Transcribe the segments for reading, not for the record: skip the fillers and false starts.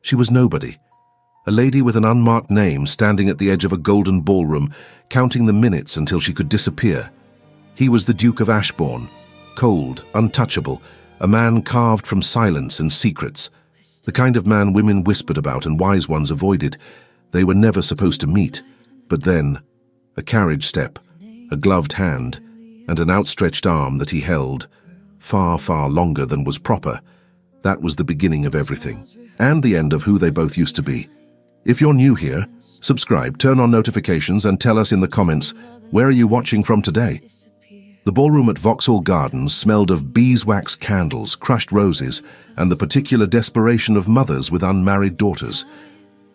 She was nobody. A lady with an unmarked name standing at the edge of a golden ballroom, counting the minutes until she could disappear. He was the Duke of Ashbourne, cold, untouchable, a man carved from silence and secrets, the kind of man women whispered about and wise ones avoided. They were never supposed to meet, but then, a carriage step, a gloved hand, and an outstretched arm that he held, far, far longer than was proper. That was the beginning of everything, and the end of who they both used to be. If you're new here, subscribe, turn on notifications, and tell us in the comments, where are you watching from today? The ballroom at Vauxhall Gardens smelled of beeswax candles, crushed roses, and the particular desperation of mothers with unmarried daughters.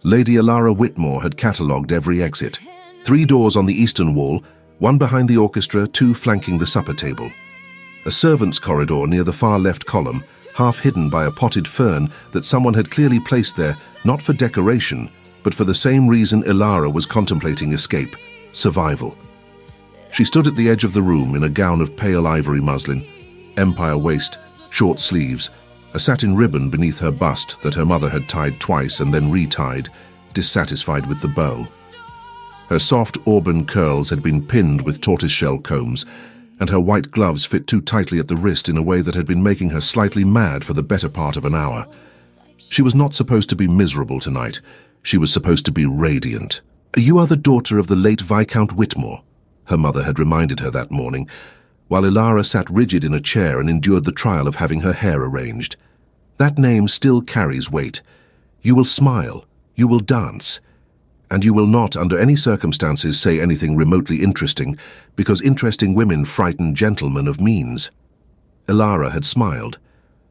Lady Elara Whitmore had catalogued every exit. 3 doors on the eastern wall, 1 behind the orchestra, 2 flanking the supper table. A servants' corridor near the far left column, half hidden by a potted fern that someone had clearly placed there, not for decoration, but for the same reason Elara was contemplating escape: survival. She stood at the edge of the room in a gown of pale ivory muslin, empire waist, short sleeves, a satin ribbon beneath her bust that her mother had tied twice and then retied, dissatisfied with the bow. Her soft auburn curls had been pinned with tortoiseshell combs, and her white gloves fit too tightly at the wrist in a way that had been making her slightly mad for the better part of an hour. She was not supposed to be miserable tonight. She was supposed to be radiant. "You are the daughter of the late Viscount Whitmore," her mother had reminded her that morning, while Elara sat rigid in a chair and endured the trial of having her hair arranged. That name still carries weight. You will smile, you will dance, and you will not, under any circumstances, say anything remotely interesting, because interesting women frighten gentlemen of means. Elara had smiled,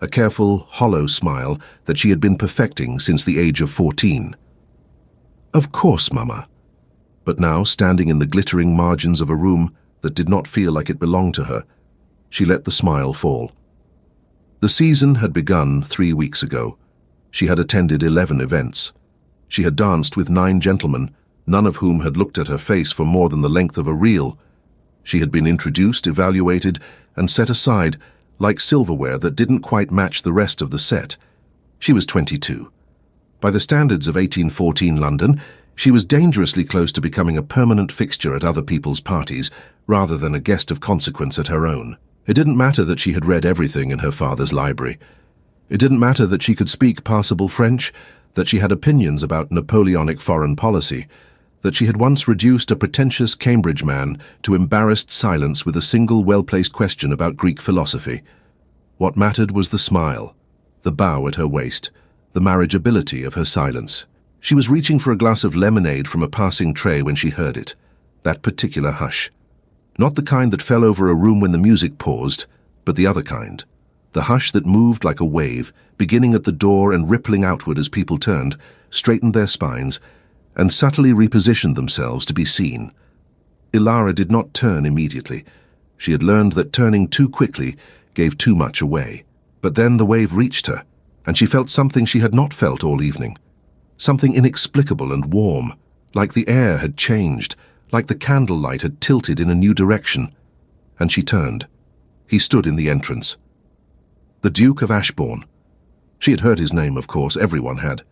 a careful, hollow smile that she had been perfecting since the age of 14. "Of course, Mama." But now, standing in the glittering margins of a room that did not feel like it belonged to her, she let the smile fall. The season had begun 3 weeks ago. She had attended 11 events. She had danced with 9 gentlemen, none of whom had looked at her face for more than the length of a reel. She had been introduced, evaluated, and set aside, like silverware that didn't quite match the rest of the set. She was 22. By the standards of 1814 London, she was dangerously close to becoming a permanent fixture at other people's parties, rather than a guest of consequence at her own. It didn't matter that she had read everything in her father's library. It didn't matter that she could speak passable French, that she had opinions about Napoleonic foreign policy, that she had once reduced a pretentious Cambridge man to embarrassed silence with a single well-placed question about Greek philosophy. What mattered was the smile, the bow at her waist, the marriageability of her silence. She was reaching for a glass of lemonade from a passing tray when she heard it, that particular hush. Not the kind that fell over a room when the music paused, but the other kind. The hush that moved like a wave, beginning at the door and rippling outward as people turned, straightened their spines, and subtly repositioned themselves to be seen. Elara did not turn immediately. She had learned that turning too quickly gave too much away. But then the wave reached her, and she felt something she had not felt all evening. Something inexplicable and warm, like the air had changed, like the candlelight had tilted in a new direction. And she turned. He stood in the entrance. The Duke of Ashbourne. She had heard his name, of course, everyone had.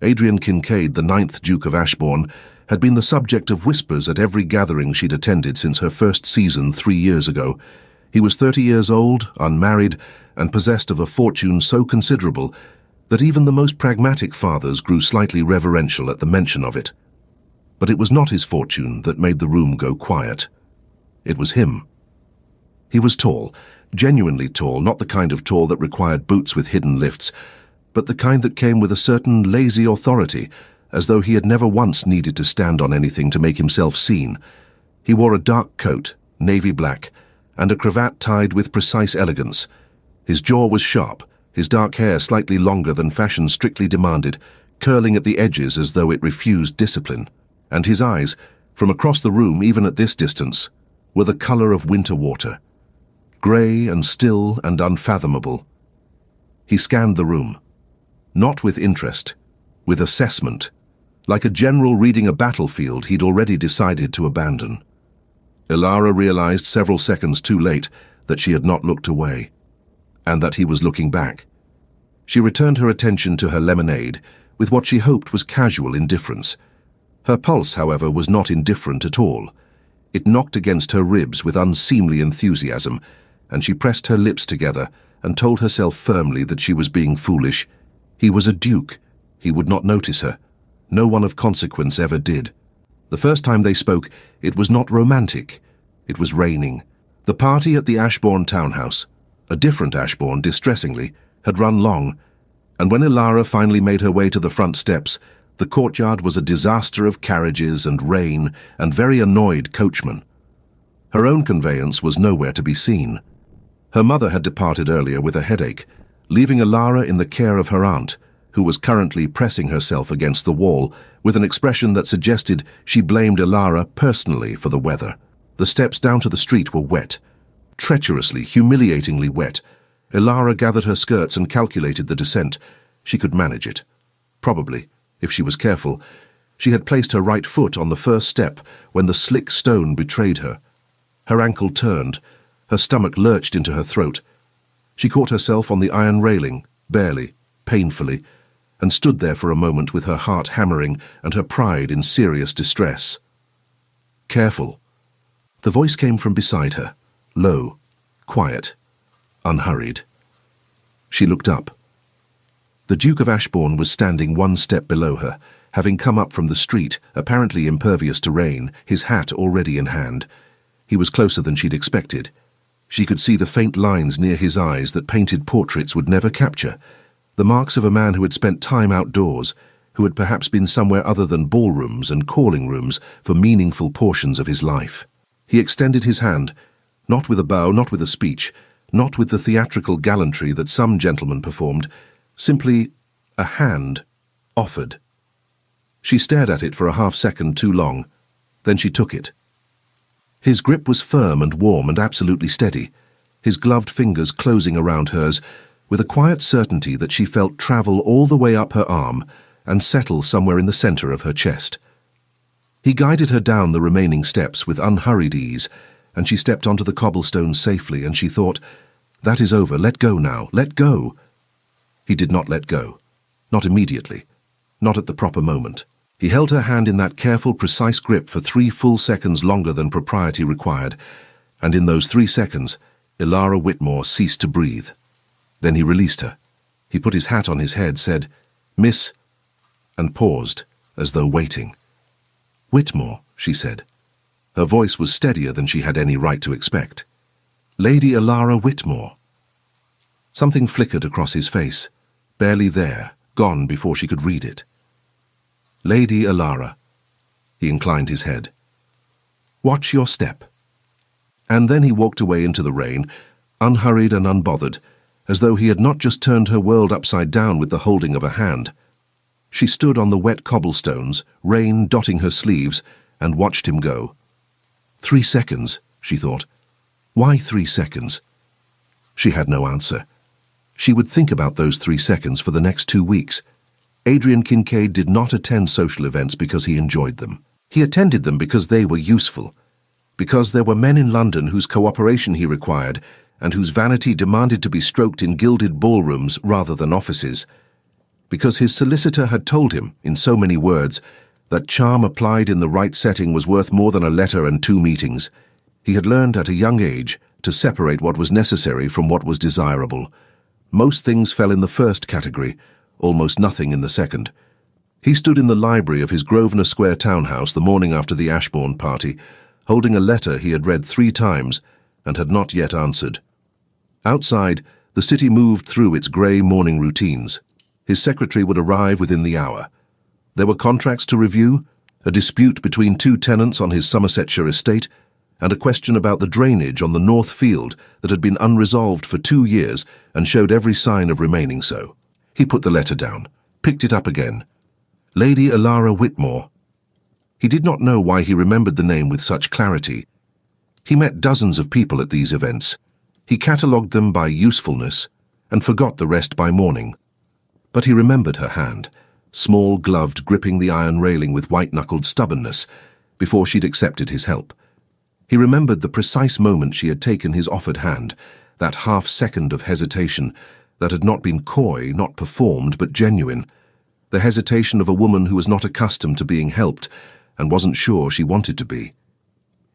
Adrian Kincaid, the 9th Duke of Ashbourne, had been the subject of whispers at every gathering she'd attended since her first season 3 years ago. He was 30 years old, unmarried, and possessed of a fortune so considerable that even the most pragmatic fathers grew slightly reverential at the mention of it. But it was not his fortune that made the room go quiet. It was him. He was tall, genuinely tall, not the kind of tall that required boots with hidden lifts, but the kind that came with a certain lazy authority, as though he had never once needed to stand on anything to make himself seen. He wore a dark coat, navy black, and a cravat tied with precise elegance. His jaw was sharp, his dark hair slightly longer than fashion strictly demanded, curling at the edges as though it refused discipline. And his eyes, from across the room even at this distance, were the color of winter water, grey and still and unfathomable. He scanned the room, not with interest, with assessment, like a general reading a battlefield he'd already decided to abandon. Elara realized several seconds too late that she had not looked away, and that he was looking back. She returned her attention to her lemonade, with what she hoped was casual indifference. Her pulse, however, was not indifferent at all. It knocked against her ribs with unseemly enthusiasm, and she pressed her lips together and told herself firmly that she was being foolish. He was a duke. He would not notice her. No one of consequence ever did. The first time they spoke, it was not romantic. It was raining. The party at the Ashbourne townhouse, a different Ashbourne, distressingly, had run long, and when Ilara finally made her way to the front steps, the courtyard was a disaster of carriages and rain and very annoyed coachmen. Her own conveyance was nowhere to be seen. Her mother had departed earlier with a headache, leaving Ilara in the care of her aunt, who was currently pressing herself against the wall with an expression that suggested she blamed Ilara personally for the weather. The steps down to the street were wet, treacherously, humiliatingly wet. Ilara gathered her skirts and calculated the descent. She could manage it. Probably, if she was careful. She had placed her right foot on the first step when the slick stone betrayed her. Her ankle turned. Her stomach lurched into her throat. She caught herself on the iron railing, barely, painfully, and stood there for a moment with her heart hammering and her pride in serious distress. Careful. The voice came from beside her, low, quiet, unhurried. She looked up. The Duke of Ashbourne was standing one step below her, having come up from the street, apparently impervious to rain, his hat already in hand. He was closer than she'd expected. She could see the faint lines near his eyes that painted portraits would never capture, the marks of a man who had spent time outdoors, who had perhaps been somewhere other than ballrooms and calling rooms for meaningful portions of his life. He extended his hand, not with a bow, not with a speech, not with the theatrical gallantry that some gentlemen performed, simply a hand offered. She stared at it for a half-second too long. Then she took it. His grip was firm and warm and absolutely steady, his gloved fingers closing around hers, with a quiet certainty that she felt travel all the way up her arm and settle somewhere in the center of her chest. He guided her down the remaining steps with unhurried ease, and she stepped onto the cobblestones safely, and she thought, "That is over, let go now, let go." He did not let go. Not immediately. Not at the proper moment. He held her hand in that careful, precise grip for 3 full seconds longer than propriety required, and in those 3 seconds, Ilara Whitmore ceased to breathe. Then he released her. He put his hat on his head, said, "Miss," and paused, as though waiting. "Whitmore," she said. Her voice was steadier than she had any right to expect. "Lady Ilara Whitmore." Something flickered across his face, barely there, gone before she could read it. "Lady Ilara." He inclined his head. "Watch your step." And then he walked away into the rain, unhurried and unbothered, as though he had not just turned her world upside down with the holding of a hand. She stood on the wet cobblestones, rain dotting her sleeves, and watched him go. 3 seconds, she thought. Why 3 seconds? She had no answer. She would think about those 3 seconds for the next 2 weeks. Adrian Kincaid did not attend social events because he enjoyed them. He attended them because they were useful, because there were men in London whose cooperation he required and whose vanity demanded to be stroked in gilded ballrooms rather than offices, because his solicitor had told him, in so many words, that charm applied in the right setting was worth more than a letter and 2 meetings. He had learned at a young age to separate what was necessary from what was desirable. Most things fell in the first category, almost nothing in the second. He stood in the library of his Grosvenor Square townhouse the morning after the Ashbourne party, holding a letter he had read 3 times and had not yet answered. Outside, the city moved through its grey morning routines. His secretary would arrive within the hour. There were contracts to review, a dispute between 2 tenants on his Somersetshire estate, and a question about the drainage on the North Field that had been unresolved for 2 years and showed every sign of remaining so. He put the letter down, picked it up again. Lady Ilara Whitmore. He did not know why he remembered the name with such clarity. He met dozens of people at these events. He catalogued them by usefulness and forgot the rest by morning. But he remembered her hand, small-gloved, gripping the iron railing with white-knuckled stubbornness, before she'd accepted his help. He remembered the precise moment she had taken his offered hand, that half-second of hesitation that had not been coy, not performed, but genuine. the hesitation of a woman who was not accustomed to being helped and wasn't sure she wanted to be.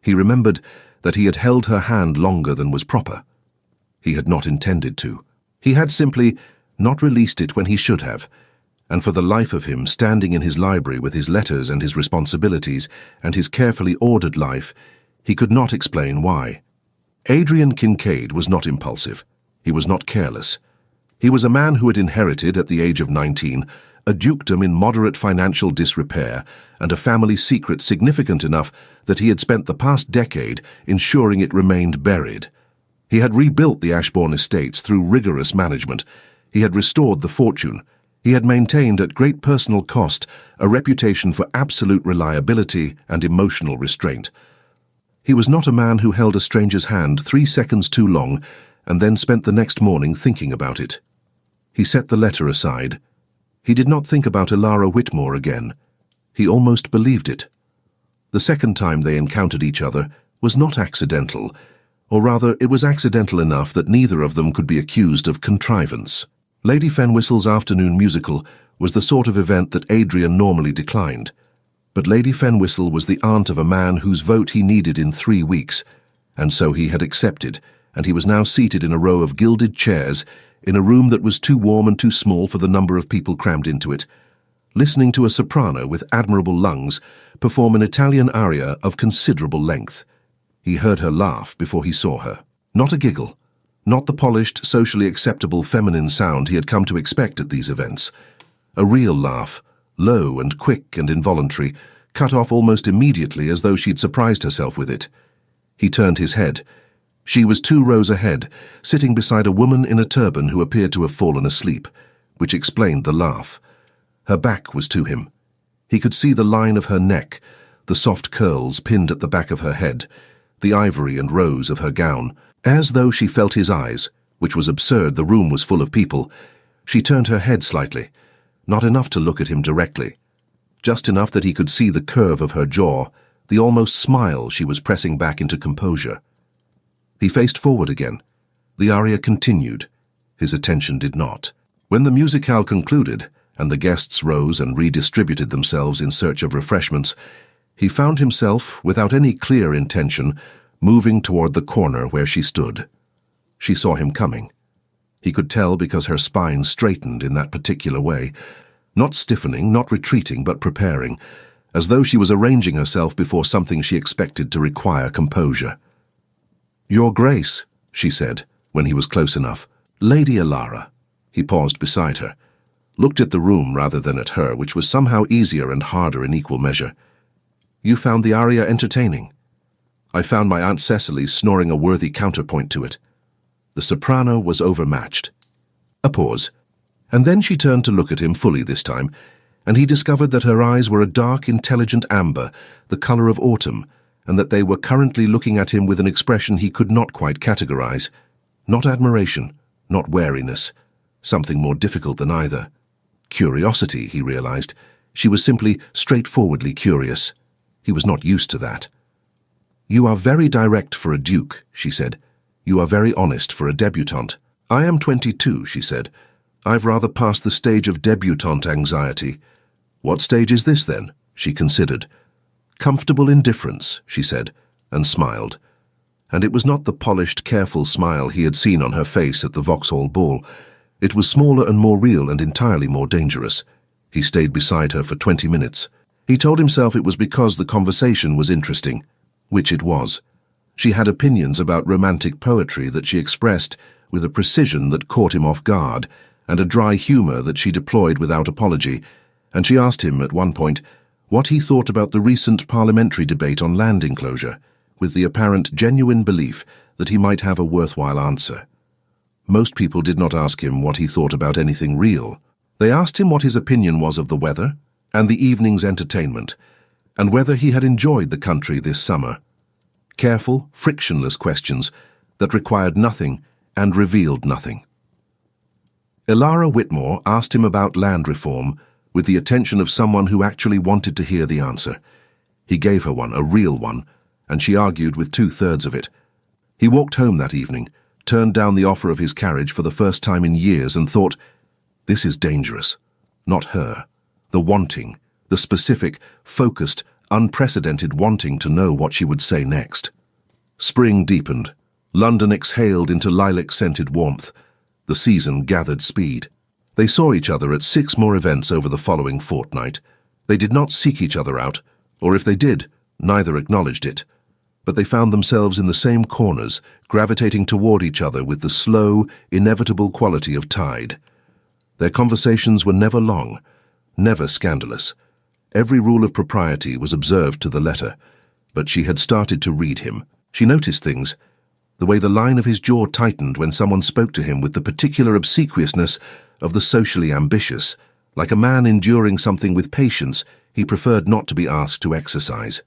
He remembered that he had held her hand longer than was proper. He had not intended to. He had simply not released it when he should have, and for the life of him, standing in his library with his letters and his responsibilities and his carefully ordered life, he could not explain why. Adrian Kincaid was not impulsive. He was not careless. He was a man who had inherited, at the age of 19, a dukedom in moderate financial disrepair and a family secret significant enough that he had spent the past decade ensuring it remained buried. He had rebuilt the Ashbourne estates through rigorous management. He had restored the fortune. He had maintained at great personal cost a reputation for absolute reliability and emotional restraint. He was not a man who held a stranger's hand 3 seconds too long and then spent the next morning thinking about it. He set the letter aside. He did not think about Elara Whitmore again. He almost believed it. The second time they encountered each other was not accidental, or rather it was accidental enough that neither of them could be accused of contrivance. Lady Fenwhistle's afternoon musical was the sort of event that Adrian normally declined, but Lady Fenwhistle was the aunt of a man whose vote he needed in 3 weeks, and so he had accepted, and he was now seated in a row of gilded chairs in a room that was too warm and too small for the number of people crammed into it, listening to a soprano with admirable lungs perform an Italian aria of considerable length. He heard her laugh before he saw her. Not a giggle, not the polished, socially acceptable feminine sound he had come to expect at these events. A real laugh, low and quick and involuntary, cut off almost immediately as though she'd surprised herself with it. He turned his head. She was 2 rows ahead, sitting beside a woman in a turban who appeared to have fallen asleep, which explained the laugh. Her back was to him. He could see the line of her neck, the soft curls pinned at the back of her head, the ivory and rose of her gown. As though she felt his eyes, which was absurd, the room was full of people, she turned her head slightly, not enough to look at him directly, just enough that he could see the curve of her jaw, the almost smile she was pressing back into composure. He faced forward again. The aria continued. His attention did not. When the musicale concluded, and the guests rose and redistributed themselves in search of refreshments, he found himself, without any clear intention, moving toward the corner where she stood. She saw him coming. He could tell because her spine straightened in that particular way, not stiffening, not retreating, but preparing, as though she was arranging herself before something she expected to require composure. "Your Grace," she said, when he was close enough. "Lady Elara." He paused beside her, looked at the room rather than at her, which was somehow easier and harder in equal measure. "You found the aria entertaining?" "I found my Aunt Cecily snoring a worthy counterpoint to it." The soprano was overmatched. A pause, and then she turned to look at him fully this time, and he discovered that her eyes were a dark, intelligent amber, the color of autumn, and that they were currently looking at him with an expression he could not quite categorize. Not admiration, not wariness, something more difficult than either. Curiosity, he realized. She was simply straightforwardly curious. He was not used to that. "You are very direct for a duke," she said. "You are very honest for a debutante." "I am 22, she said. "I've rather passed the stage of debutante anxiety." "What stage is this, then?" she considered. "Comfortable indifference," she said, and smiled. And it was not the polished, careful smile he had seen on her face at the Vauxhall ball. It was smaller and more real and entirely more dangerous. He stayed beside her for 20 minutes. He told himself it was because the conversation was interesting, which it was. She had opinions about romantic poetry that she expressed with a precision that caught him off guard, and a dry humor that she deployed without apology, and she asked him at one point what he thought about the recent parliamentary debate on land enclosure, with the apparent genuine belief that he might have a worthwhile answer. Most people did not ask him what he thought about anything real. They asked him what his opinion was of the weather and the evening's entertainment, and whether he had enjoyed the country this summer. Careful, frictionless questions that required nothing and revealed nothing. Elara Whitmore asked him about land reform with the attention of someone who actually wanted to hear the answer. He gave her one, a real one, and she argued with 2/3 of it. He walked home that evening, turned down the offer of his carriage for the first time in years, and thought, "This is dangerous. Not her. The wanting, the specific, focused, unprecedented wanting to know what she would say next. Spring deepened. London exhaled into lilac-scented warmth. The season gathered speed. They saw each other at 6 more events over the following fortnight. They did not seek each other out, or if they did, neither acknowledged it. But they found themselves in the same corners, gravitating toward each other with the slow, inevitable quality of tide. Their conversations were never long, never scandalous. Every rule of propriety was observed to the letter, but she had started to read him. She noticed things, the way the line of his jaw tightened when someone spoke to him with the particular obsequiousness of the socially ambitious. Like a man enduring something with patience he preferred not to be asked to exercise.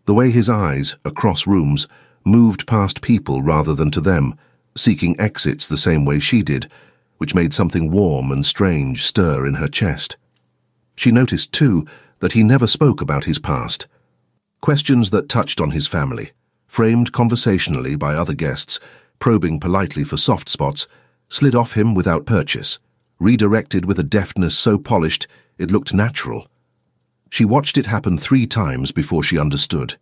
The way his eyes, across rooms, moved past people rather than to them, seeking exits the same way she did, which made something warm and strange stir in her chest. She noticed, too, that he never spoke about his past. Questions that touched on his family, framed conversationally by other guests, probing politely for soft spots, slid off him without purchase, redirected with a deftness so polished it looked natural. She watched it happen 3 times before she understood.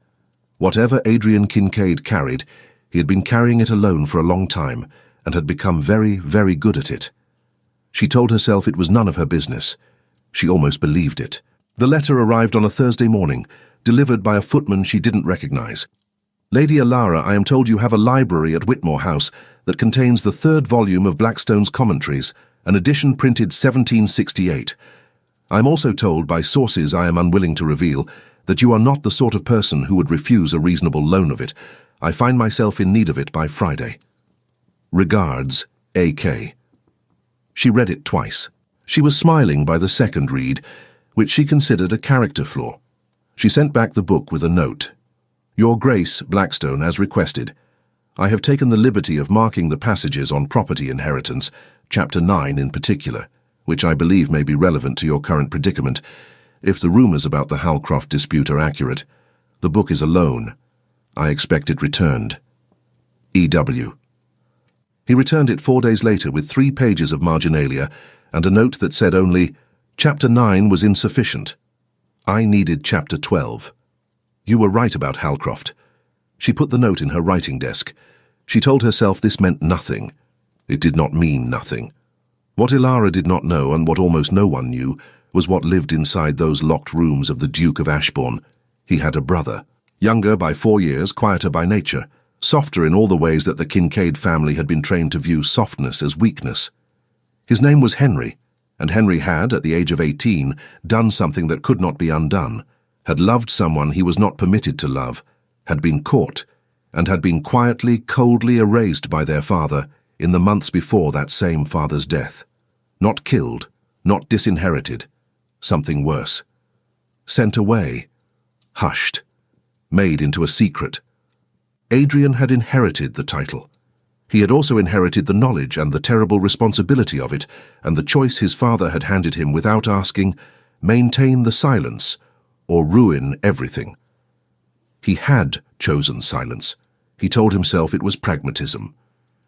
Whatever Adrian Kincaid carried, he had been carrying it alone for a long time and had become very, very good at it. She told herself it was none of her business. She almost believed it. The letter arrived on a Thursday morning, delivered by a footman she didn't recognize. Lady Alara, I am told you have a library at Whitmore House that contains the 3rd volume of Blackstone's Commentaries, an edition printed 1768. I am also told by sources I am unwilling to reveal that you are not the sort of person who would refuse a reasonable loan of it. I find myself in need of it by Friday. Regards, A.K. She read it twice. She was smiling by the second read, which she considered a character flaw. She sent back the book with a note. Your Grace, Blackstone, as requested. I have taken the liberty of marking the passages on property inheritance, Chapter 9 in particular, which I believe may be relevant to your current predicament. If the rumors about the Halcroft dispute are accurate, the book is a loan. I expect it returned. E.W. He returned it 4 days later with 3 pages of marginalia and a note that said only, Chapter 9 was insufficient. I needed Chapter 12. You were right about Halcroft. She put the note in her writing desk. She told herself this meant nothing. It did not mean nothing. What Ilara did not know, and what almost no one knew, was what lived inside those locked rooms of the Duke of Ashbourne. He had a brother. Younger by 4 years, quieter by nature, softer in all the ways that the Kincaid family had been trained to view softness as weakness. His name was Henry, and Henry had, at the age of 18, done something that could not be undone, had loved someone he was not permitted to love, had been caught, and had been quietly, coldly erased by their father in the months before that same father's death. Not killed, not disinherited, something worse. Sent away, hushed, made into a secret. Adrian had inherited the title. He had also inherited the knowledge and the terrible responsibility of it, and the choice his father had handed him without asking, maintain the silence or ruin everything. He had chosen silence. He told himself it was pragmatism.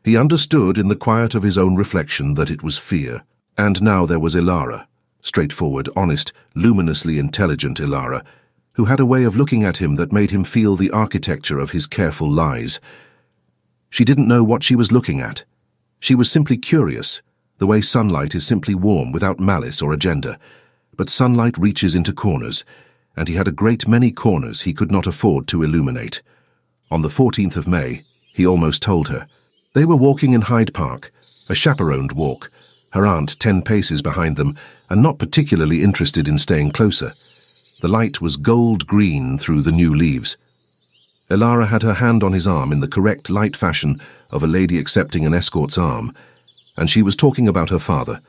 He understood in the quiet of his own reflection that it was fear. And now there was Ilara, straightforward, honest, luminously intelligent Ilara, who had a way of looking at him that made him feel the architecture of his careful lies. She didn't know what she was looking at. She was simply curious, the way sunlight is simply warm without malice or agenda. But sunlight reaches into corners, and he had a great many corners he could not afford to illuminate. On the 14th of May, he almost told her. They were walking in Hyde Park, a chaperoned walk, her aunt 10 paces behind them, and not particularly interested in staying closer. The light was gold-green through the new leaves. Ilara had her hand on his arm in the correct light fashion of a lady accepting an escort's arm, and she was talking about her father,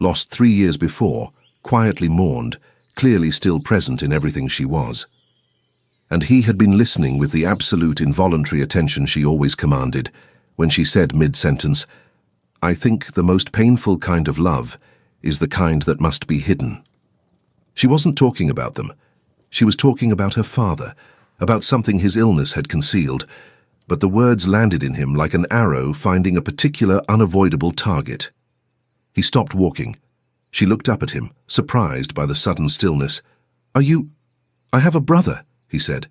lost 3 years before, quietly mourned, clearly still present in everything she was. And he had been listening with the absolute involuntary attention she always commanded, when she said mid-sentence, I think the most painful kind of love is the kind that must be hidden. She wasn't talking about them. She was talking about her father, about something his illness had concealed, but the words landed in him like an arrow finding a particular unavoidable target. He stopped walking. She looked up at him, surprised by the sudden stillness. "Are you—" "I have a brother," he said.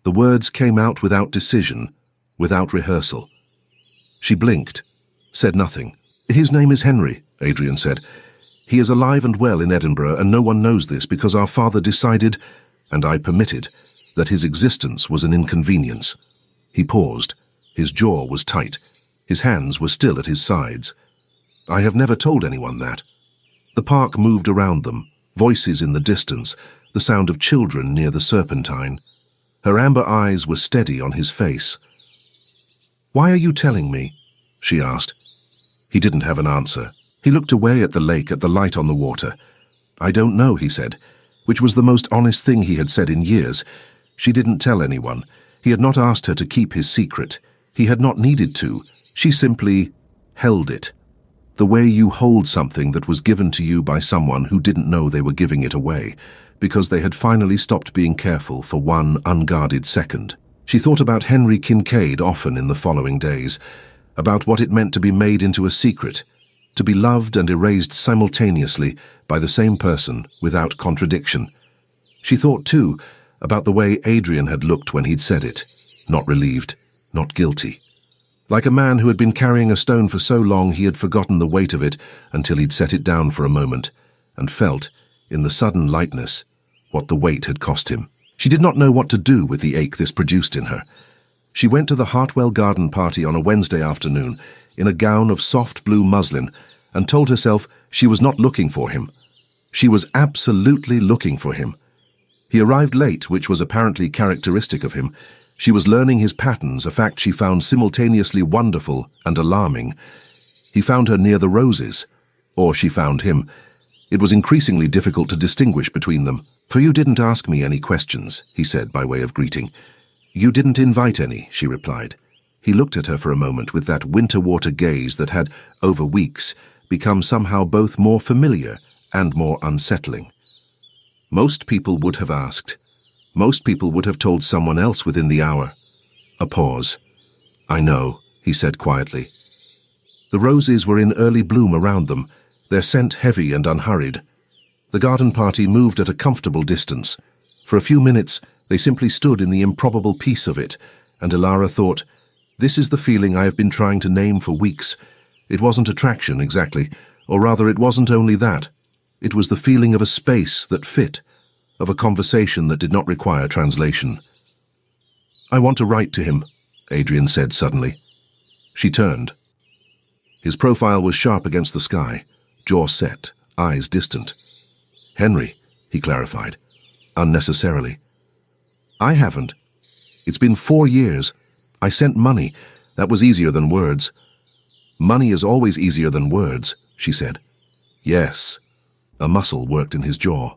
The words came out without decision, without rehearsal. She blinked, said nothing. "His name is Henry," Adrian said. "He is alive and well in Edinburgh, and no one knows this because our father decided, and I permitted, that his existence was an inconvenience." He paused. His jaw was tight. His hands were still at his sides. "I have never told anyone that." The park moved around them, voices in the distance, the sound of children near the Serpentine. Her amber eyes were steady on his face. "Why are you telling me?" she asked. He didn't have an answer. He looked away at the lake, at the light on the water. "I don't know," he said, which was the most honest thing he had said in years. She didn't tell anyone. He had not asked her to keep his secret. He had not needed to. She simply held it. The way you hold something that was given to you by someone who didn't know they were giving it away, because they had finally stopped being careful for one unguarded second. She thought about Henry Kincaid often in the following days, about what it meant to be made into a secret, to be loved and erased simultaneously by the same person without contradiction. She thought, too, about the way Adrian had looked when he'd said it, not relieved, not guilty. Like a man who had been carrying a stone for so long he had forgotten the weight of it until he'd set it down for a moment, and felt, in the sudden lightness, what the weight had cost him. She did not know what to do with the ache this produced in her. She went to the Hartwell garden party on a Wednesday afternoon in a gown of soft blue muslin and told herself she was not looking for him. She was absolutely looking for him. He arrived late, which was apparently characteristic of him. She was learning his patterns, a fact she found simultaneously wonderful and alarming. He found her near the roses, or she found him. It was increasingly difficult to distinguish between them. "For you didn't ask me any questions," he said by way of greeting. "You didn't invite any," she replied. He looked at her for a moment with that winter-water gaze that had, over weeks, become somehow both more familiar and more unsettling. Most people would have asked. Most people would have told someone else within the hour. A pause. "I know," he said quietly. The roses were in early bloom around them, their scent heavy and unhurried. The garden party moved at a comfortable distance. For a few minutes, they simply stood in the improbable peace of it, and Elara thought, "This is the feeling I have been trying to name for weeks. It wasn't attraction, exactly, or rather it wasn't only that. It was the feeling of a space that fit, of a conversation that did not require translation." "I want to write to him," Adrian said suddenly. She turned. His profile was sharp against the sky, jaw set, eyes distant. "Henry," he clarified, unnecessarily. "I haven't. It's been 4 years. I sent money. That was easier than words." "Money is always easier than words," she said. "Yes." A muscle worked in his jaw.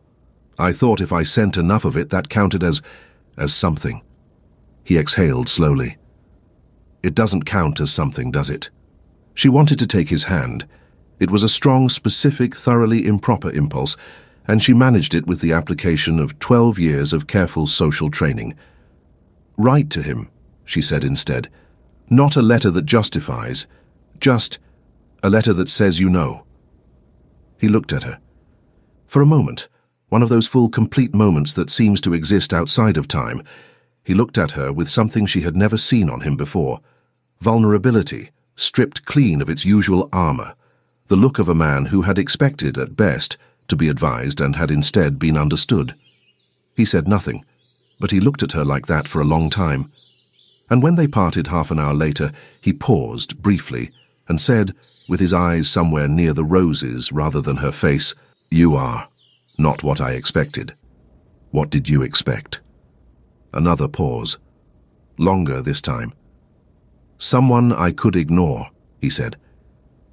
"I thought if I sent enough of it, that counted as something." He exhaled slowly. "It doesn't count as something, does it?" She wanted to take his hand. It was a strong, specific, thoroughly improper impulse, and she managed it with the application of 12 years of careful social training. "Write to him," she said instead. "Not a letter that justifies, just a letter that says you know." He looked at her. For a moment, one of those full, complete moments that seems to exist outside of time, he looked at her with something she had never seen on him before. Vulnerability, stripped clean of its usual armor. The look of a man who had expected, at best, to be advised and had instead been understood. He said nothing, but he looked at her like that for a long time. And when they parted half an hour later, he paused briefly and said, with his eyes somewhere near the roses rather than her face, "You are not what I expected. What did you expect?" Another pause. Longer this time. "Someone I could ignore," he said.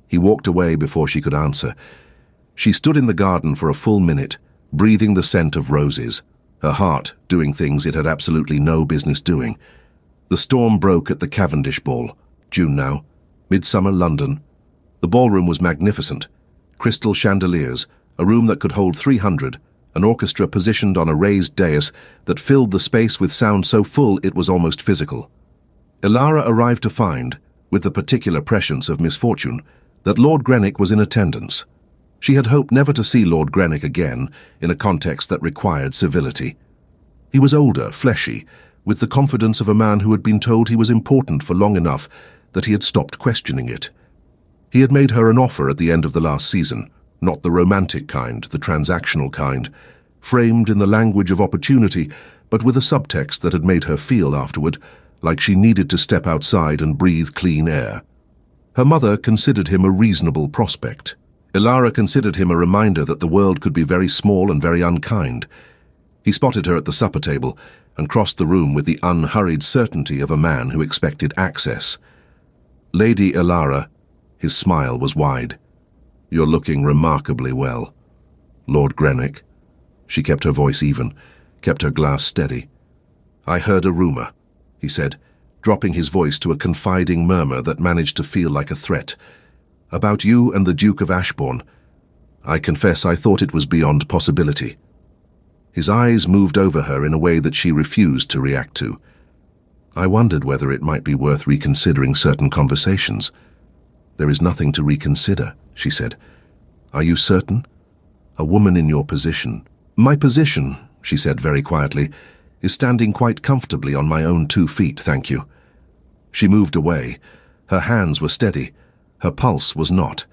He walked away before she could answer. She stood in the garden for a full minute, breathing the scent of roses, her heart doing things it had absolutely no business doing. The storm broke at the Cavendish Ball, June now, midsummer London. The ballroom was magnificent. Crystal chandeliers, a room that could hold 300, an orchestra positioned on a raised dais that filled the space with sound so full it was almost physical. Elara arrived to find, with the particular prescience of misfortune, that Lord Greenock was in attendance. She had hoped never to see Lord Greenock again in a context that required civility. He was older, fleshy, with the confidence of a man who had been told he was important for long enough that he had stopped questioning it. He had made her an offer at the end of the last season, not the romantic kind, the transactional kind, framed in the language of opportunity, but with a subtext that had made her feel afterward like she needed to step outside and breathe clean air. Her mother considered him a reasonable prospect. Ilara considered him a reminder that the world could be very small and very unkind. He spotted her at the supper table and crossed the room with the unhurried certainty of a man who expected access. Lady Ilara, his smile was wide. "You're looking remarkably well. Lord Greenock." She kept her voice even, kept her glass steady. "I heard a rumour," he said, dropping his voice to a confiding murmur that managed to feel like a threat. "About you and the Duke of Ashbourne. I confess I thought it was beyond possibility." His eyes moved over her in a way that she refused to react to. "I wondered whether it might be worth reconsidering certain conversations." "There is nothing to reconsider," she said. "Are you certain? A woman in your position—" "My position," she said very quietly, "is standing quite comfortably on my own 2 feet, thank you." She moved away. Her hands were steady. Her pulse was not.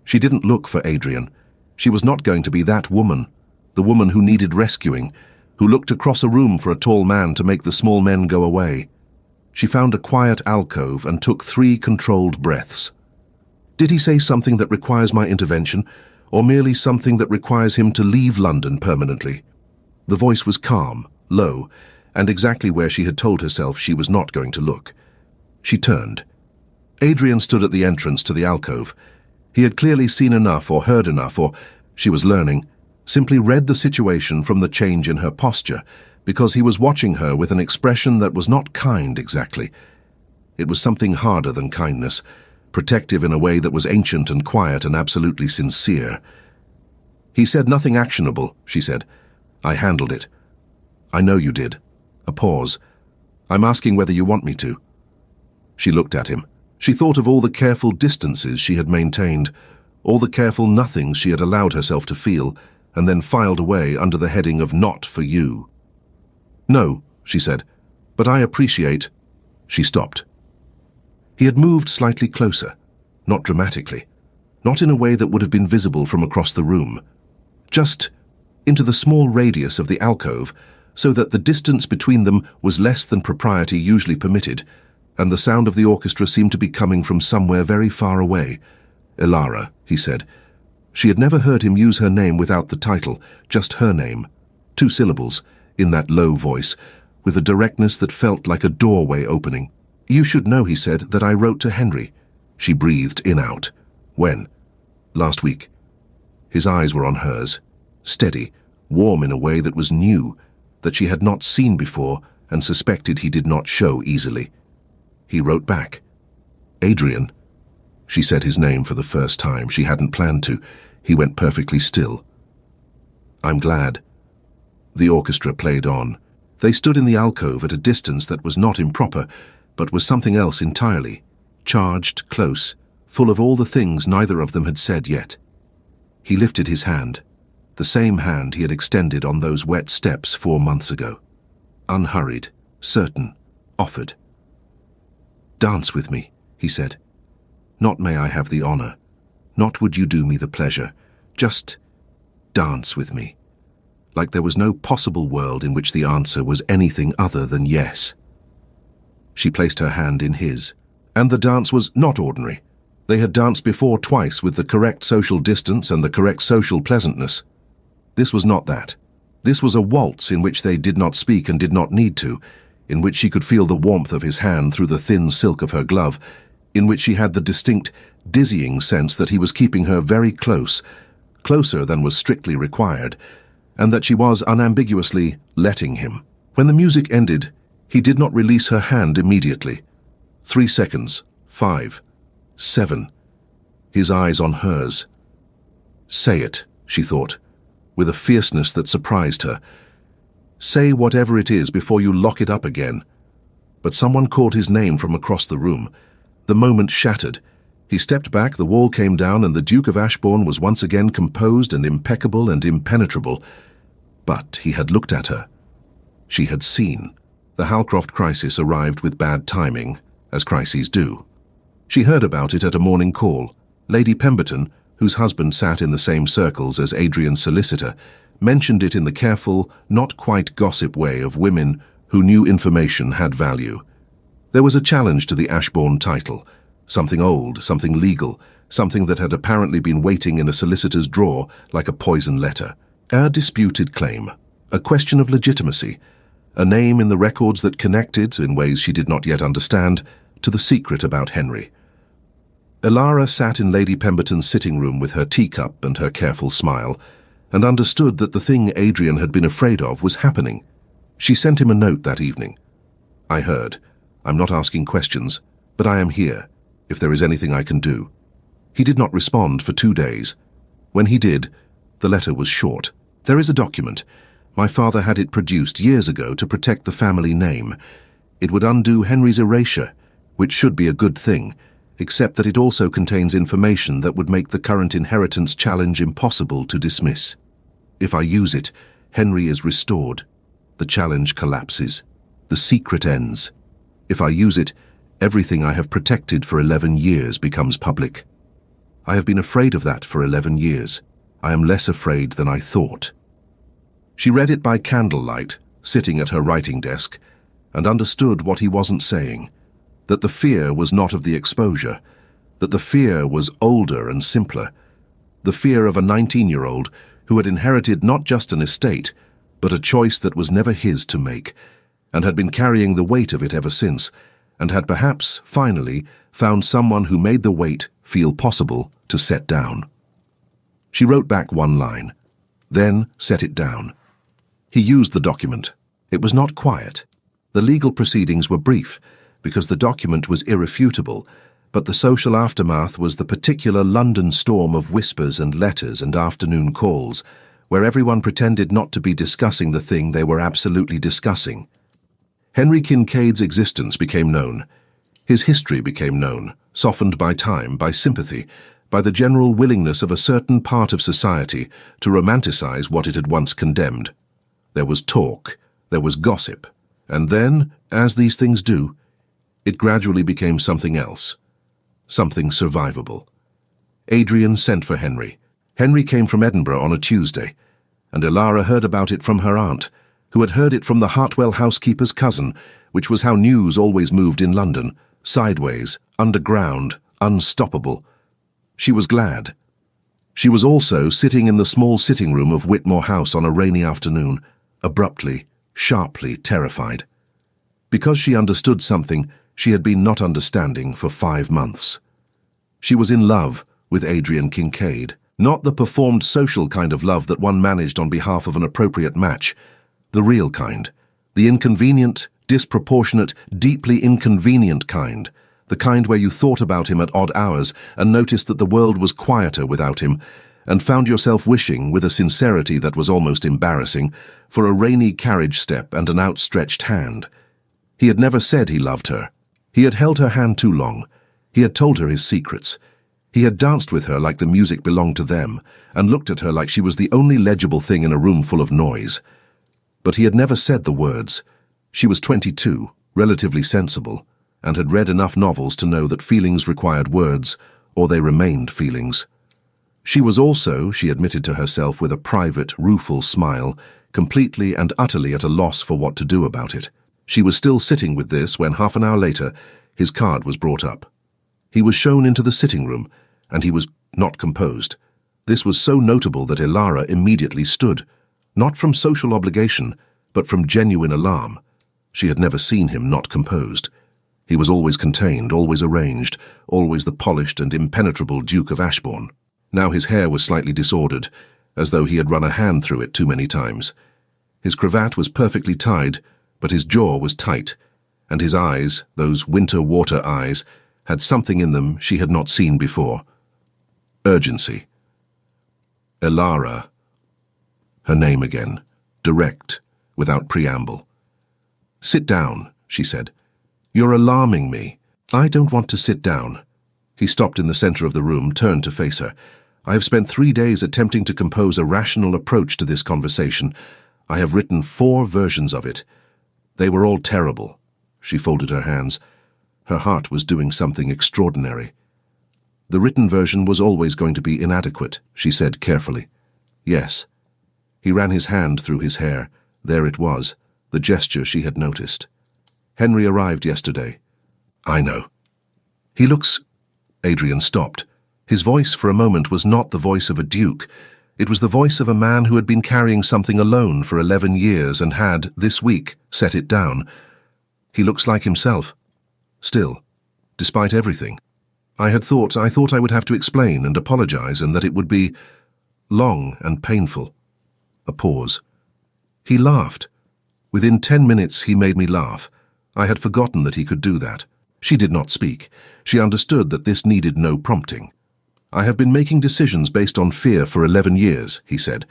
She didn't look for Adrian. She was not going to be that woman, the woman who needed rescuing, who looked across a room for a tall man to make the small men go away. She found a quiet alcove and took 3 controlled breaths. "Did he say something that requires my intervention, or merely something that requires him to leave London permanently?" The voice was calm, low, and exactly where she had told herself she was not going to look. She turned. Adrian stood at the entrance to the alcove. He had clearly seen enough or heard enough, or, she was learning, simply read the situation from the change in her posture, because he was watching her with an expression that was not kind exactly. It was something harder than kindness, protective in a way that was ancient and quiet and absolutely sincere. "He said nothing actionable," she said. "I handled it." "I know you did." A pause. "I'm asking whether you want me to." She looked at him. She thought of all the careful distances she had maintained, all the careful nothings she had allowed herself to feel, and then filed away under the heading of "not for you." "No," she said, "but I appreciate—" She stopped. He had moved slightly closer, not dramatically, not in a way that would have been visible from across the room, just into the small radius of the alcove, so that the distance between them was less than propriety usually permitted, and the sound of the orchestra seemed to be coming from somewhere very far away. "Ilara," he said. She had never heard him use her name without the title, just her name. 2 syllables, in that low voice, with a directness that felt like a doorway opening. "You should know," he said, "that I wrote to Henry." She breathed in-out. "When?" "Last week." His eyes were on hers, steady, warm in a way that was new, that she had not seen before and suspected he did not show easily. He wrote back. "Adrian." She said his name for the first time. She hadn't planned to. He went perfectly still. "I'm glad." The orchestra played on. They stood in the alcove at a distance that was not improper, but was something else entirely, charged, close, full of all the things neither of them had said yet. He lifted his hand, the same hand he had extended on those wet steps 4 months ago. Unhurried, certain, offered. "Dance with me," he said. "Not may I have the honor, not would you do me the pleasure, just dance with me." Like there was no possible world in which the answer was anything other than yes. She placed her hand in his, and the dance was not ordinary. They had danced before twice with the correct social distance and the correct social pleasantness. This was not that. This was a waltz in which they did not speak and did not need to, in which she could feel the warmth of his hand through the thin silk of her glove, in which she had the distinct, dizzying sense that he was keeping her very close, closer than was strictly required, and that she was unambiguously letting him. When the music ended, he did not release her hand immediately. 3 seconds, 5, 7, his eyes on hers. "Say it," she thought, with a fierceness that surprised her. "Say whatever it is before you lock it up again." But someone called his name from across the room. The moment shattered. He stepped back, the wall came down, and the Duke of Ashbourne was once again composed and impeccable and impenetrable. But he had looked at her. She had seen. The Halcroft crisis arrived with bad timing, as crises do. She heard about it at a morning call. Lady Pemberton, whose husband sat in the same circles as Adrian's solicitor, mentioned it in the careful, not quite gossip way of women who knew information had value. There was a challenge to the Ashbourne title, something old, something legal, something that had apparently been waiting in a solicitor's drawer like a poison letter. A disputed claim, a question of legitimacy, a name in the records that connected, in ways she did not yet understand, to the secret about Henry. Elara sat in Lady Pemberton's sitting room with her teacup and her careful smile, and understood that the thing Adrian had been afraid of was happening. She sent him a note that evening. "I heard. I'm not asking questions, but I am here, if there is anything I can do." He did not respond for 2 days. When he did, the letter was short. "There is a document. My father had it produced years ago to protect the family name. It would undo Henry's erasure, which should be a good thing, except that it also contains information that would make the current inheritance challenge impossible to dismiss. If I use it, Henry is restored. The challenge collapses. The secret ends. If I use it, everything I have protected for 11 years becomes public. I have been afraid of that for 11 years. I am less afraid than I thought." She read it by candlelight, sitting at her writing desk, and understood what he wasn't saying. That the fear was not of the exposure, that the fear was older and simpler. The fear of a 19-year-old who had inherited not just an estate, but a choice that was never his to make, and had been carrying the weight of it ever since, and had perhaps, finally, found someone who made the weight feel possible to set down. She wrote back one line, then set it down. He used the document. It was not quiet. The legal proceedings were brief, because the document was irrefutable, but the social aftermath was the particular London storm of whispers and letters and afternoon calls, where everyone pretended not to be discussing the thing they were absolutely discussing. Henry Kincaid's existence became known. His history became known, softened by time, by sympathy, by the general willingness of a certain part of society to romanticize what it had once condemned. There was talk, there was gossip, and then, as these things do, it gradually became something else, something survivable. Adrian sent for Henry. Henry came from Edinburgh on a Tuesday, and Elara heard about it from her aunt, who had heard it from the Hartwell housekeeper's cousin, which was how news always moved in London, sideways, underground, unstoppable. She was glad. She was also sitting in the small sitting room of Whitmore House on a rainy afternoon, abruptly, sharply terrified. Because she understood something she had been not understanding for 5 months. She was in love with Adrian Kincaid, not the performed social kind of love that one managed on behalf of an appropriate match, the real kind, the inconvenient, disproportionate, deeply inconvenient kind, the kind where you thought about him at odd hours and noticed that the world was quieter without him, and found yourself wishing, with a sincerity that was almost embarrassing, for a rainy carriage step and an outstretched hand. He had never said he loved her. He had held her hand too long. He had told her his secrets. He had danced with her like the music belonged to them, and looked at her like she was the only legible thing in a room full of noise. But he had never said the words. She was 22, relatively sensible, and had read enough novels to know that feelings required words, or they remained feelings. She was also, she admitted to herself with a private, rueful smile, completely and utterly at a loss for what to do about it. She was still sitting with this when, half an hour later, his card was brought up. He was shown into the sitting room, and he was not composed. This was so notable that Elara immediately stood, not from social obligation, but from genuine alarm. She had never seen him not composed. He was always contained, always arranged, always the polished and impenetrable Duke of Ashbourne. Now his hair was slightly disordered, as though he had run a hand through it too many times. His cravat was perfectly tied, but his jaw was tight, and his eyes, those winter water eyes, had something in them she had not seen before. Urgency. Elara. Her name again, direct, without preamble. "Sit down," she said. "You're alarming me." "I don't want to sit down." He stopped in the center of the room, turned to face her. I have spent 3 days attempting to compose a rational approach to this conversation. I have written 4 versions of it. They were all terrible. She folded her hands. Her heart was doing something extraordinary. The written version was always going to be inadequate, she said carefully. Yes. He ran his hand through his hair. There it was, the gesture she had noticed. Henry arrived yesterday. I know. He looks... Adrian stopped. His voice for a moment was not the voice of a duke. It was the voice of a man who had been carrying something alone for 11 years and had, this week, set it down. He looks like himself. Still, despite everything. I thought I would have to explain and apologize, and that it would be long and painful. A pause. He laughed. Within 10 minutes he made me laugh. I had forgotten that he could do that. She did not speak. She understood that this needed no prompting. I have been making decisions based on fear for 11 years, he said.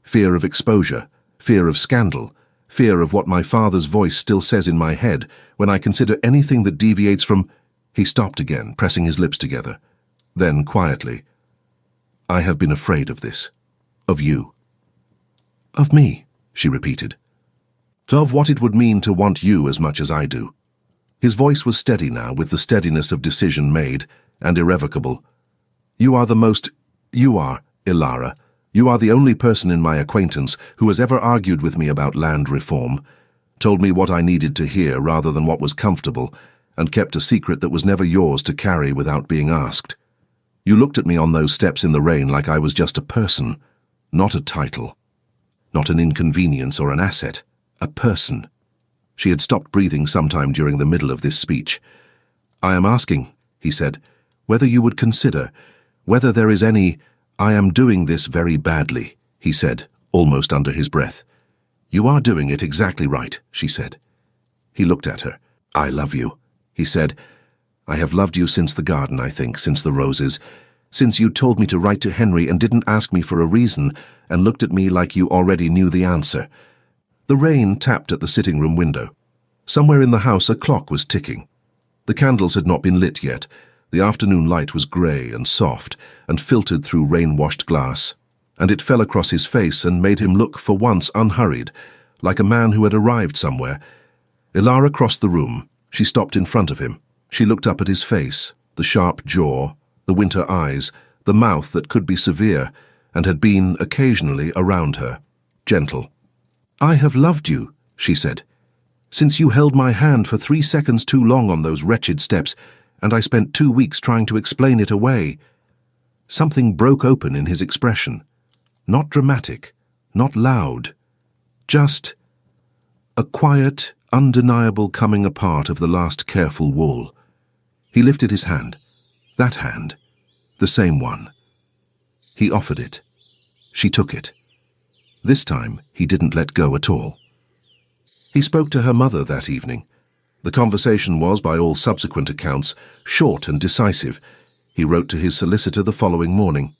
Fear of exposure, fear of scandal, fear of what my father's voice still says in my head when I consider anything that deviates from... He stopped again, pressing his lips together. Then, quietly, I have been afraid of this. Of you. Of me, she repeated. Of what it would mean to want you as much as I do. His voice was steady now, with the steadiness of decision made, and irrevocable. You are, Ilara. You are the only person in my acquaintance who has ever argued with me about land reform, told me what I needed to hear rather than what was comfortable, and kept a secret that was never yours to carry without being asked. You looked at me on those steps in the rain like I was just a person, not a title, not an inconvenience or an asset, a person. She had stopped breathing sometime during the middle of this speech. I am asking, he said, whether you would consider, whether there is any... I am doing this very badly, he said, almost under his breath. You are doing it exactly right, she said. He looked at her. I love you, he said. I have loved you since the garden, I think, since the roses, since you told me to write to Henry and didn't ask me for a reason and looked at me like you already knew the answer. The rain tapped at the sitting room window. Somewhere in the house a clock was ticking. The candles had not been lit yet. The afternoon light was grey and soft and filtered through rain-washed glass, and it fell across his face and made him look for once unhurried, like a man who had arrived somewhere. Ilara crossed the room. She stopped in front of him. She looked up at his face, the sharp jaw, the winter eyes, the mouth that could be severe and had been occasionally around her, gentle. I have loved you, she said, since you held my hand for 3 seconds too long on those wretched steps, and I spent 2 weeks trying to explain it away. Something broke open in his expression. Not dramatic, not loud, just a quiet, undeniable coming apart of the last careful wall. He lifted his hand. That hand. The same one. He offered it. She took it. This time, he didn't let go at all. He spoke to her mother that evening. The conversation was, by all subsequent accounts, short and decisive. He wrote to his solicitor the following morning.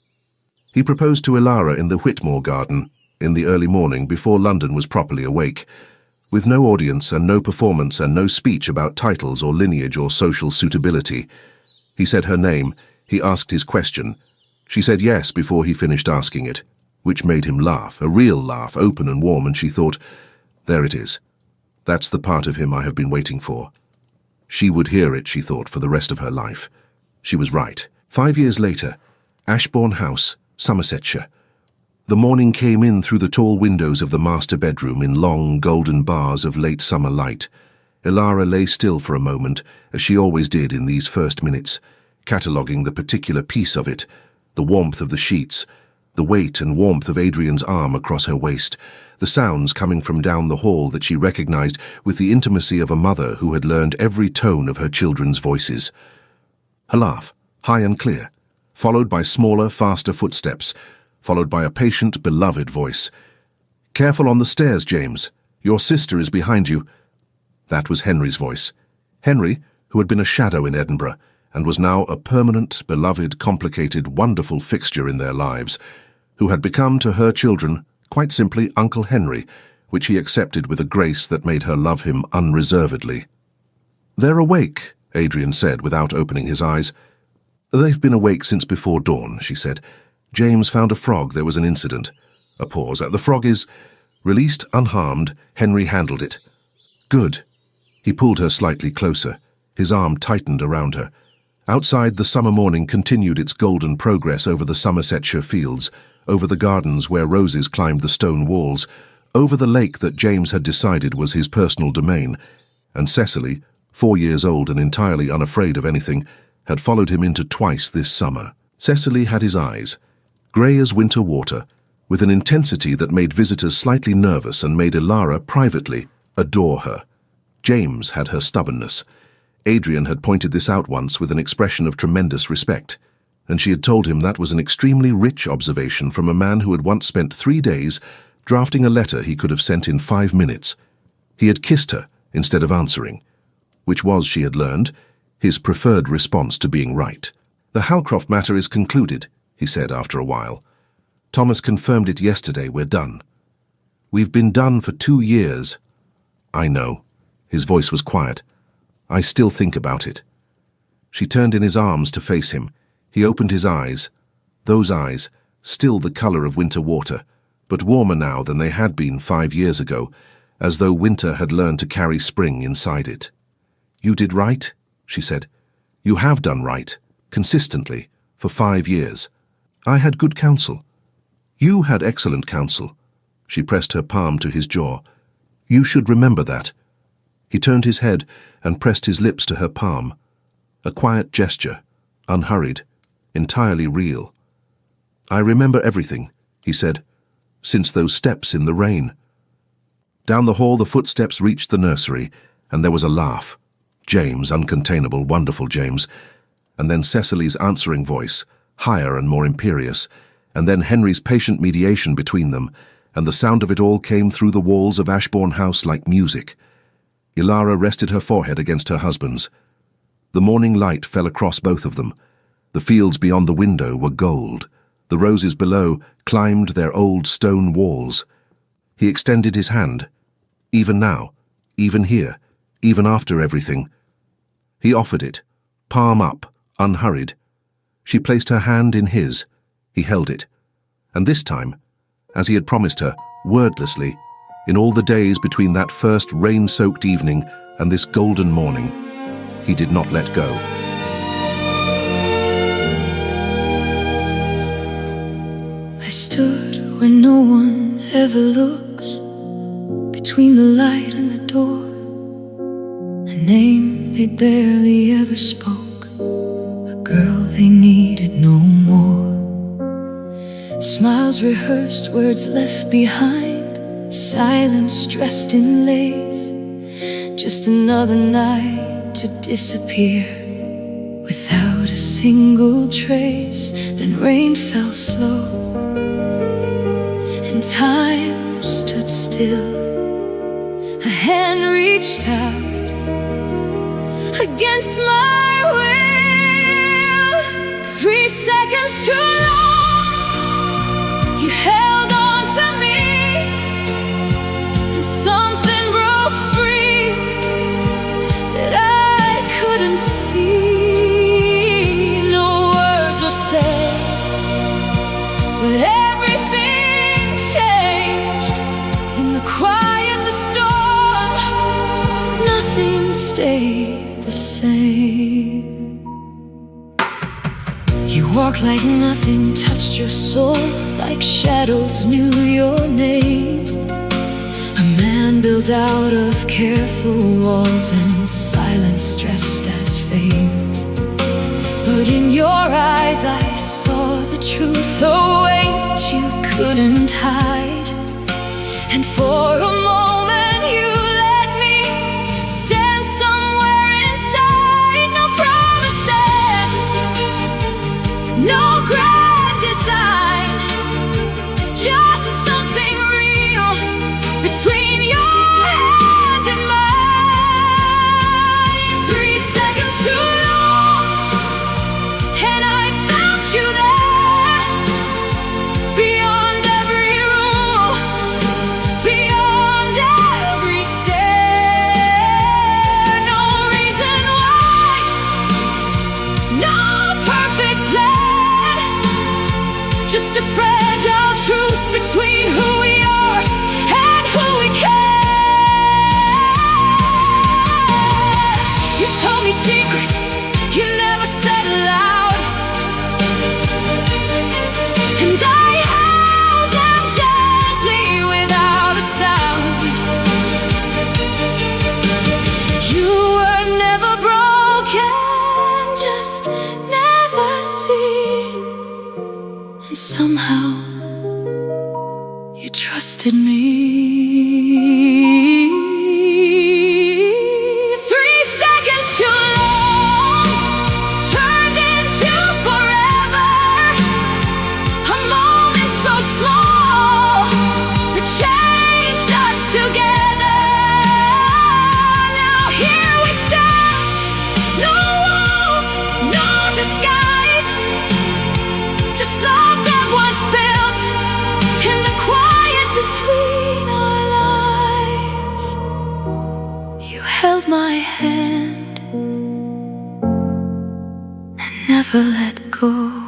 He proposed to Ilara in the Whitmore garden, in the early morning, before London was properly awake, with no audience and no performance and no speech about titles or lineage or social suitability. He said her name. He asked his question. She said yes before he finished asking it, which made him laugh, a real laugh, open and warm, and she thought, there it is. That's the part of him I have been waiting for. She would hear it, she thought, for the rest of her life. She was right. 5 years later, Ashbourne House, Somersetshire. The morning came in through the tall windows of the master bedroom in long, golden bars of late summer light. Ilara lay still for a moment, as she always did in these first minutes, cataloguing the particular piece of it, the warmth of the sheets, the weight and warmth of Adrian's arm across her waist, the sounds coming from down the hall that she recognized with the intimacy of a mother who had learned every tone of her children's voices. Her laugh, high and clear, followed by smaller, faster footsteps, followed by a patient, beloved voice. Careful on the stairs, James. Your sister is behind you. That was Henry's voice. Henry, who had been a shadow in Edinburgh, and was now a permanent, beloved, complicated, wonderful fixture in their lives, who had become to her children quite simply Uncle Henry, which he accepted with a grace that made her love him unreservedly. They're awake, Adrian said without opening his eyes. "They've been awake since before dawn," she said. "James found a frog. There was an incident." A pause. "The frog is released unharmed. Henry handled it." "Good." He pulled her slightly closer. His arm tightened around her. Outside, the summer morning continued its golden progress over the Somersetshire fields, over the gardens where roses climbed the stone walls, over the lake that James had decided was his personal domain, and Cecily, 4 years old and entirely unafraid of anything, had followed him into twice this summer. Cecily had his eyes, grey as winter water, with an intensity that made visitors slightly nervous and made Ilara, privately, adore her. James had her stubbornness. Adrian had pointed this out once with an expression of tremendous respect, and she had told him that was an extremely rich observation from a man who had once spent 3 days drafting a letter he could have sent in 5 minutes. He had kissed her instead of answering, which was, she had learned, his preferred response to being right. "The Halcroft matter is concluded," he said after a while. "Thomas confirmed it yesterday. We're done. We've been done for 2 years. "I know." His voice was quiet. "I still think about it." She turned in his arms to face him. He opened his eyes. Those eyes, still the color of winter water, but warmer now than they had been 5 years ago, as though winter had learned to carry spring inside it. "You did right," she said. "You have done right, consistently, for 5 years. I had good counsel. You had excellent counsel." She pressed her palm to his jaw. "You should remember that." He turned his head and pressed his lips to her palm. A quiet gesture, unhurried, entirely real. "I remember everything," he said, "since those steps in the rain." Down the hall the footsteps reached the nursery, and there was a laugh. James, uncontainable, wonderful James. And then Cecily's answering voice, higher and more imperious, and then Henry's patient mediation between them, and the sound of it all came through the walls of Ashbourne House like music. Ilara rested her forehead against her husband's. The morning light fell across both of them. The fields beyond the window were gold. The roses below climbed their old stone walls. He extended his hand. Even now, even here, even after everything. He offered it, palm up, unhurried. She placed her hand in his. He held it. And this time, as he had promised her, wordlessly, in all the days between that first rain-soaked evening and this golden morning, he did not let go. I stood where no one ever looks, between the light and the door, a name they barely ever spoke, a girl they needed no more. Smiles rehearsed, words left behind, silence dressed in lace, just another night to disappear without a single trace. Then rain fell slow and time stood still. A hand reached out against my will. 3 seconds too long, you held on to me, and something broke free that I couldn't see. No words were said, but everything changed in the quiet, the storm. Nothing stayed the same. You walked like nothing touched your soul, like shadows knew your name. A man built out of careful walls and silence dressed as fame. But in your eyes I saw the truth, a weight you couldn't hide. And for a moment you let me stand somewhere inside. No promises, no grand design, just something real between your hand and mine. 3 seconds too long, and I found you there, beyond every rule, beyond held my hand and never let go.